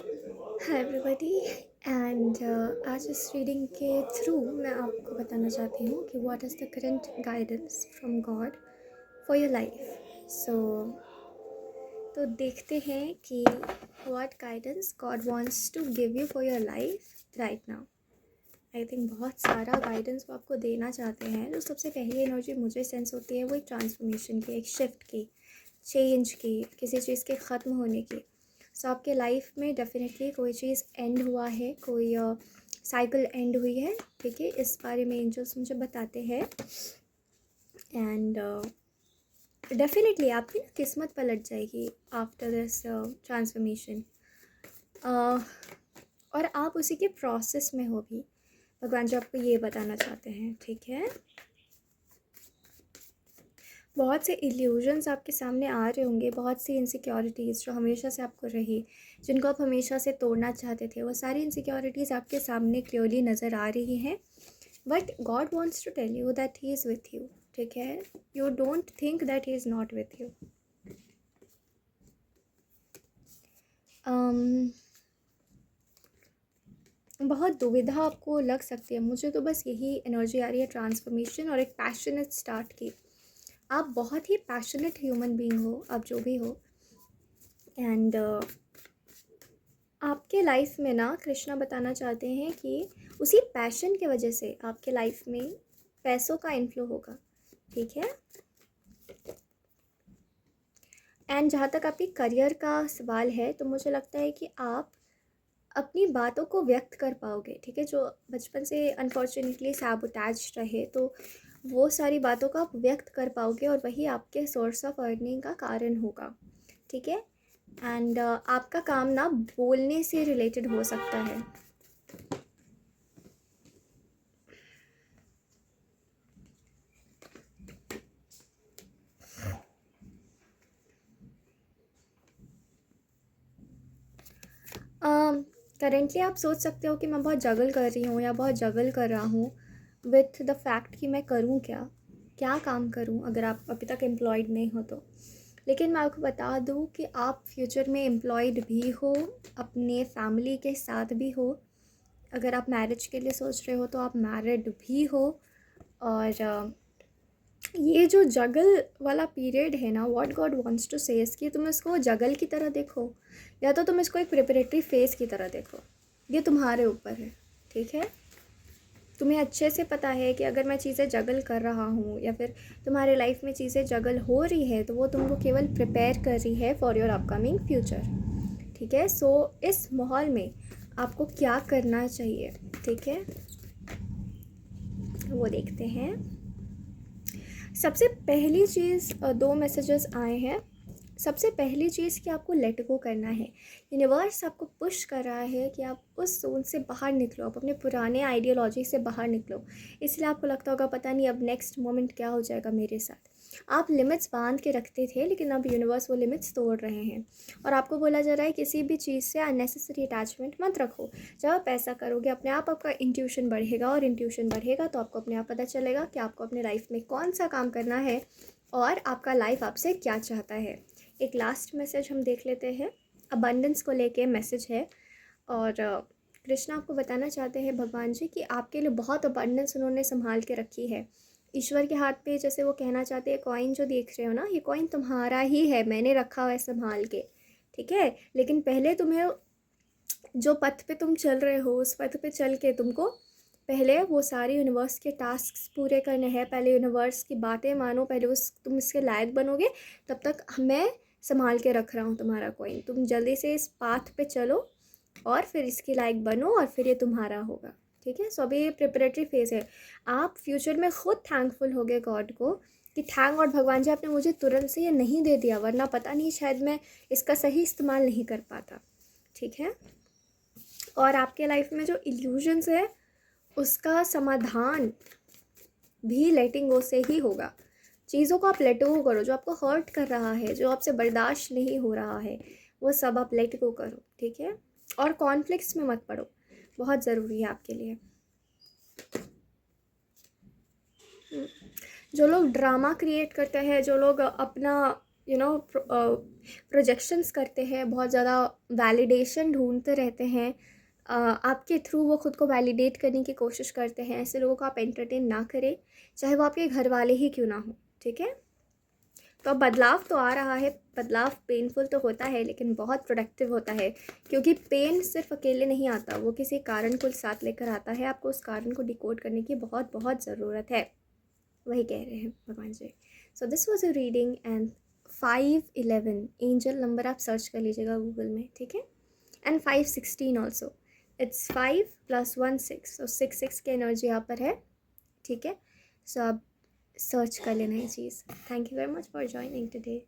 Hi everybody and आज इस reading के थ्रू मैं आपको बताना चाहती हूँ कि what is the current guidance from God for your life. तो देखते हैं कि what guidance God wants to give you for your life right now. I think बहुत सारा गाइडेंस वो आपको देना चाहते हैं। जो सबसे पहली एनर्जी मुझे सेंस होती है वो एक ट्रांसफॉर्मेशन की, एक शिफ्ट की, चेंज की, किसी चीज़ के ख़त्म होने की। सो आपके लाइफ में डेफिनेटली कोई चीज़ एंड हुआ है, कोई साइकिल एंड हुई है। ठीक है, इस बारे में एंजल्स मुझे बताते हैं। एंड डेफिनेटली आपकी ना किस्मत पलट जाएगी आफ्टर दिस ट्रांसफॉर्मेशन, और आप उसी के प्रोसेस में हो भी। भगवान जी आपको ये बताना चाहते हैं। ठीक है, बहुत से इल्यूजन्स आपके सामने आ रहे होंगे, बहुत सी इनसिक्योरिटीज़ जो हमेशा से आपको रही, जिनको आप हमेशा से तोड़ना चाहते थे, वो सारी इनसिक्योरिटीज़ आपके सामने क्लियरली नज़र आ रही हैं। But God wants to tell you that he is with you. ठीक है, you don't think that he is not with you. बहुत दुविधा आपको लग सकती है। मुझे तो बस यही एनर्जी आ रही है, ट्रांसफॉर्मेशन और एक पैशनेट स्टार्ट की। आप बहुत ही पैशनेट ह्यूमन बीइंग हो, आप जो भी हो। एंड आपके लाइफ में ना कृष्णा बताना चाहते हैं कि उसी पैशन की वजह से आपके लाइफ में पैसों का इन्फ्लो होगा। ठीक है, एंड जहाँ तक आपके करियर का सवाल है तो मुझे लगता है कि आप अपनी बातों को व्यक्त कर पाओगे। ठीक है, जो बचपन से अनफॉर्चुनेटली सैबोटैज रहे, तो वो सारी बातों को आप व्यक्त कर पाओगे और वही आपके सोर्स ऑफ अर्निंग का कारण होगा। ठीक है, एंड आपका काम ना बोलने से रिलेटेड हो सकता है। करेंटली आप सोच सकते हो कि मैं बहुत जगल कर रही हूँ या बहुत जगल कर रहा हूँ विथ द फैक्ट कि मैं करूँ क्या, क्या काम करूँ अगर आप अभी तक एम्प्लॉयड नहीं हो तो। लेकिन मैं आपको बता दूँ कि आप फ्यूचर में एम्प्लॉयड भी हो, अपने फैमिली के साथ भी हो। अगर आप मैरिज के लिए सोच रहे हो तो आप मैरिड भी हो। और ये जो जगल वाला पीरियड है ना, व्हाट गॉड वांट्स टू से कि तुम इसको जगल की तरह देखो या तो तुम इसको एक प्रिपरेटरी फेज़ की तरह देखो। ये तुम्हारे ऊपर है। ठीक है, तुम्हें अच्छे से पता है कि अगर मैं चीज़ें जगल कर रहा हूँ या फिर तुम्हारे लाइफ में चीज़ें जगल हो रही है तो वो तुमको केवल प्रिपेयर कर रही है फॉर योर अपकमिंग फ्यूचर। ठीक है, सो इस माहौल में आपको क्या करना चाहिए, ठीक है, वो देखते हैं। सबसे पहली चीज़, दो मैसेजेस आए हैं। सबसे पहली चीज़ कि आपको लेट गो करना है। यूनिवर्स आपको पुश कर रहा है कि आप उस जोन से बाहर निकलो, आप अपने पुराने आइडियोलॉजी से बाहर निकलो। इसलिए आपको लगता होगा पता नहीं अब नेक्स्ट मोमेंट क्या हो जाएगा मेरे साथ। आप लिमिट्स बांध के रखते थे लेकिन अब यूनिवर्स वो लिमिट्स तोड़ रहे हैं और आपको बोला जा रहा है किसी भी चीज़ से अननेसेसरी अटैचमेंट मत रखो। जब आप ऐसा करोगे अपने आप आपका इंट्यूशन बढ़ेगा और इंट्यूशन बढ़ेगा तो आपको अपने आप पता चलेगा कि आपको अपने लाइफ में कौन सा काम करना है और आपका लाइफ आपसे क्या चाहता है। एक लास्ट मैसेज हम देख लेते हैं, अबंडेंस को लेके मैसेज है। और कृष्णा आपको बताना चाहते हैं भगवान जी कि आपके लिए बहुत अबंडेंस उन्होंने संभाल के रखी है। ईश्वर के हाथ पे, जैसे वो कहना चाहते हैं, कॉइन जो देख रहे हो ना, ये कॉइन तुम्हारा ही है, मैंने रखा हुआ है संभाल के। ठीक है, लेकिन पहले तुम्हें जो पथ पे तुम चल रहे हो उस पथ पे चल के तुमको पहले वो सारे यूनिवर्स के टास्क पूरे करने हैं। पहले यूनिवर्स की बातें मानो, पहले तुम इसके लायक बनोगे, तब तक मैं संभाल के रख रहा हूँ तुम्हारा कॉइन। तुम जल्दी से इस पाथ पे चलो और फिर इसके लायक बनो और फिर ये तुम्हारा होगा। ठीक है, सो अभी ये प्रिपरेटरी फेज़ है। आप फ्यूचर में खुद थैंकफुल होगे गॉड को कि थैंक गॉड भगवान जी आपने मुझे तुरंत से ये नहीं दे दिया, वरना पता नहीं शायद मैं इसका सही इस्तेमाल नहीं कर पाता। ठीक है, और आपके लाइफ में जो इल्यूजन्स है उसका समाधान भी लेटिंग गो से ही होगा। चीज़ों को आप लेट गो करो, जो आपको हर्ट कर रहा है, जो आपसे बर्दाश्त नहीं हो रहा है, वो सब आप लेट गो करो। ठीक है, और कॉन्फ्लिक्ट्स में मत पड़ो, बहुत ज़रूरी है आपके लिए। जो लोग ड्रामा क्रिएट करते हैं, जो लोग अपना प्रोजेक्शंस करते हैं, बहुत ज़्यादा वैलिडेशन ढूंढते रहते हैं, आपके थ्रू वो खुद को वैलिडेट करने की कोशिश करते हैं। ऐसे लोगों को आप एंटरटेन ना करें, चाहे वो आपके घर वाले ही क्यों ना हो, ठीक है। तो अब बदलाव तो आ रहा है, बदलाव पेनफुल तो होता है लेकिन बहुत प्रोडक्टिव होता है, क्योंकि पेन सिर्फ अकेले नहीं आता, वो किसी कारण को साथ लेकर आता है। आपको उस कारण को डिकोड करने की बहुत बहुत ज़रूरत है, वही कह रहे हैं भगवान जी। So this was a reading and 511 angel number आप सर्च कर लीजिएगा गूगल में, ठीक है। एंड 516 ऑल्सो, इट्स 5 + 1 6, तो 6 की एनर्जी यहाँ पर है, ठीक है। सो आप सर्च कर लेना ये चीज़। Thank you very much for joining today.